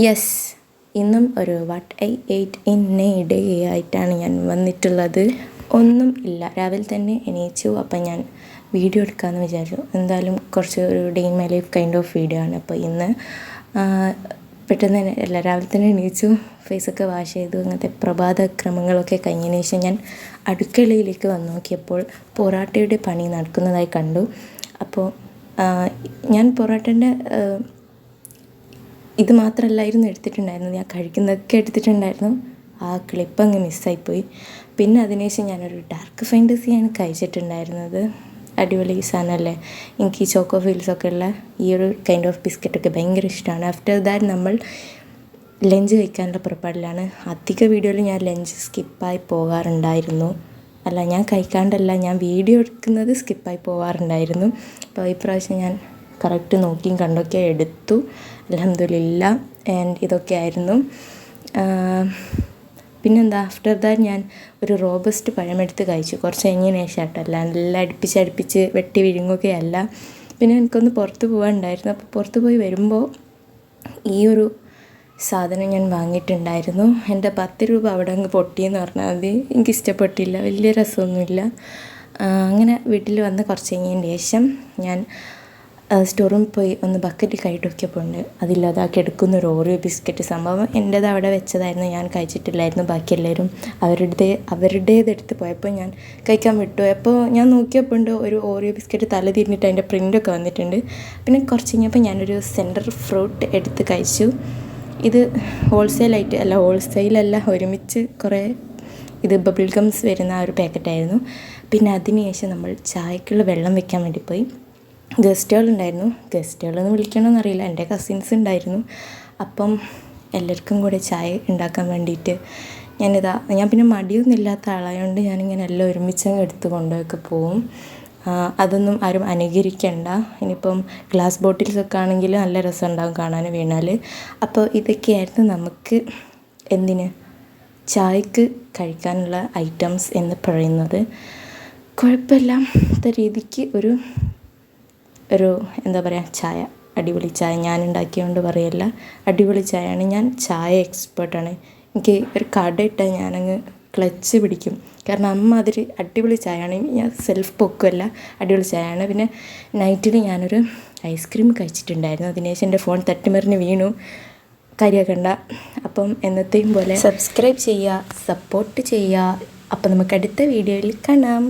Yes, ഇന്നും ഒരു what I ate in A day ആയിട്ടാണ് ഞാൻ വന്നിട്ടുള്ളത്. ഒന്നും ഇല്ല, രാവിലെ തന്നെ എണീച്ചു. അപ്പം ഞാൻ വീഡിയോ എടുക്കാമെന്ന് വിചാരിച്ചു. എന്തായാലും കുറച്ച് ഒരു day in my life kind of video ആണ്. അപ്പോൾ ഇന്ന് പെട്ടെന്ന് തന്നെ രാവിലെ തന്നെ എണീച്ചു, ഫേസൊക്കെ വാഷ് ചെയ്തു. അങ്ങനത്തെ പ്രഭാത ക്രമങ്ങളൊക്കെ കഴിഞ്ഞതിന് ശേഷം ഞാൻ അടുക്കളയിലേക്ക് വന്ന് നോക്കിയപ്പോൾ പൊറാട്ടയുടെ പണി നടക്കുന്നതായി കണ്ടു. അപ്പോൾ ഞാൻ പൊറാട്ടൻ്റെ ഇത് മാത്രമല്ലായിരുന്നു എടുത്തിട്ടുണ്ടായിരുന്നു, ഞാൻ കഴിക്കുന്നതൊക്കെ എടുത്തിട്ടുണ്ടായിരുന്നു. ആ ക്ലിപ്പ് അങ്ങ് മിസ്സായിപ്പോയി. പിന്നെ അതിനുശേഷം ഞാനൊരു ഡാർക്ക് ഫാൻറ്റസിയാണ് കഴിച്ചിട്ടുണ്ടായിരുന്നത്. അടിപൊളി സാധനമല്ലേ, എനിക്ക് ഈ ചോക്കോ ഫീൽസൊക്കെ ഉള്ള ഈ ഒരു കൈൻഡ് ഓഫ് ബിസ്ക്കറ്റൊക്കെ ഭയങ്കര ഇഷ്ടമാണ്. ആഫ്റ്റർ ദാറ്റ് നമ്മൾ ലഞ്ച് കഴിക്കാനുള്ള പുറപ്പാടിലാണ്. അധിക വീഡിയോയിൽ ഞാൻ ലഞ്ച് സ്കിപ്പായി പോകാറുണ്ടായിരുന്നു. അല്ല, ഞാൻ കഴിക്കാണ്ടല്ല, ഞാൻ വീഡിയോ എടുക്കുന്നത് സ്കിപ്പായി പോകാറുണ്ടായിരുന്നു. അപ്പോൾ ഇപ്രാവശ്യം ഞാൻ കറക്റ്റ് നോക്കിയും കണ്ടൊക്കെ എടുത്തു. അൽഹംദുലില്ലാ. ആൻഡ് ഇതൊക്കെ ആയിരുന്നു. പിന്നെന്താ, ആഫ്റ്റർ ദാറ്റ് ഞാൻ ഒരു റോബസ്റ്റ് പഴമെടുത്ത് കഴിച്ചു. കുറച്ച് കഴിഞ്ഞതിന് ശേഷം കേട്ടല്ല, നല്ല അടുപ്പിച്ച് വെട്ടി വിഴുങ്ങുകയല്ല. പിന്നെ എനിക്കൊന്ന് പുറത്ത് പോകാനുണ്ടായിരുന്നു. അപ്പോൾ പുറത്ത് പോയി വരുമ്പോൾ ഈ ഒരു സാധനം ഞാൻ വാങ്ങിയിട്ടുണ്ടായിരുന്നു. എൻ്റെ 10 രൂപ അവിടെ അങ്ങ് പൊട്ടിയെന്ന് പറഞ്ഞാൽ മതി. എനിക്കിഷ്ടപ്പെട്ടില്ല, വലിയ രസമൊന്നുമില്ല. അങ്ങനെ വീട്ടിൽ വന്ന് കുറച്ച് കഴിഞ്ഞതിന് ശേഷം ഞാൻ സ്റ്റോർ റൂമിൽ പോയി ഒന്ന് ബക്കറ്റ് കൈയിട്ട് നോക്കിയപ്പോൾ അതില്ലാതെ ആ കിടക്കുന്നൊരു ഓറിയോ ബിസ്ക്കറ്റ്. സംഭവം എൻ്റേത് അവിടെ വെച്ചതായിരുന്നു, ഞാൻ കഴിച്ചിട്ടില്ലായിരുന്നു. ബാക്കി എല്ലാവരും അവരുടേതെടുത്ത് പോയപ്പോൾ ഞാൻ കഴിക്കാൻ വിട്ടു. അപ്പോൾ ഞാൻ നോക്കിയപ്പോൾ ഉണ്ട് ഒരു ഓറിയോ ബിസ്ക്കറ്റ് തല തിരിഞ്ഞിട്ട് അതിൻ്റെ പ്രിൻ്റൊക്കെ വന്നിട്ടുണ്ട്. പിന്നെ കുറച്ച് കഴിഞ്ഞപ്പോൾ ഞാനൊരു സെൻറ്റർ ഫ്രൂട്ട് എടുത്ത് കഴിച്ചു. ഇത് ഹോൾസെയിലല്ല, ഒരുമിച്ച് കുറേ ഇത് ബബിൾ ഗംസ് വരുന്ന ആ ഒരു പാക്കറ്റായിരുന്നു. പിന്നെ അതിന് ശേഷം നമ്മൾ ചായക്കുള്ള വെള്ളം വെക്കാൻ വേണ്ടി പോയി. ഗസ്റ്റുകളൊന്നും വിളിക്കണമെന്നറിയില്ല, എൻ്റെ കസിൻസ് ഉണ്ടായിരുന്നു. അപ്പം എല്ലാവർക്കും കൂടെ ചായ ഉണ്ടാക്കാൻ വേണ്ടിയിട്ട് ഞാൻ പിന്നെ മടിയൊന്നും ഇല്ലാത്ത ആളായതുകൊണ്ട് ഞാനിങ്ങനെ എല്ലാം ഒരുമിച്ചങ്ങ് എടുത്ത് കൊണ്ടുപോയൊക്കെ പോവും. അതൊന്നും ആരും അനുകരിക്കണ്ട. ഇനിയിപ്പം ഗ്ലാസ് ബോട്ടിൽസൊക്കെ ആണെങ്കിൽ നല്ല രസം ഉണ്ടാകും കാണാൻ വീണാൽ. അപ്പോൾ ഇതൊക്കെയായിരുന്നു നമുക്ക് ചായക്ക് കഴിക്കാനുള്ള ഐറ്റംസ് എന്ന് പറയുന്നത്. കുഴപ്പമില്ലാത്ത രീതിക്ക് ഒരു എന്താ പറയുക, ചായ, അടിപൊളി ചായ. ഞാൻ ഉണ്ടാക്കിയതുകൊണ്ട് പറയല്ല, അടിപൊളി ചായയാണ്. ഞാൻ ചായ എക്സ്പേർട്ടാണ്. എനിക്ക് ഒരു കട ഇട്ടാൽ ഞാനങ്ങ് ക്ലച്ച് പിടിക്കും. കാരണം അമ്മ അതൊരു അടിപൊളി ചായയാണ്. ഞാൻ സെൽഫ് പൊക്കുമല്ല, അടിപൊളി ചായയാണ്. പിന്നെ നൈറ്റിൽ ഞാനൊരു ഐസ്ക്രീം കഴിച്ചിട്ടുണ്ടായിരുന്നു. അതിനുശേഷം എൻ്റെ ഫോൺ തട്ടിമറിഞ്ഞ് വീണു. കാര്യമാക്കണ്ട. അപ്പം എന്നത്തെയും പോലെ സബ്സ്ക്രൈബ് ചെയ്യുക, സപ്പോർട്ട് ചെയ്യുക. അപ്പം നമുക്ക് അടുത്ത വീഡിയോയിൽ കാണാം.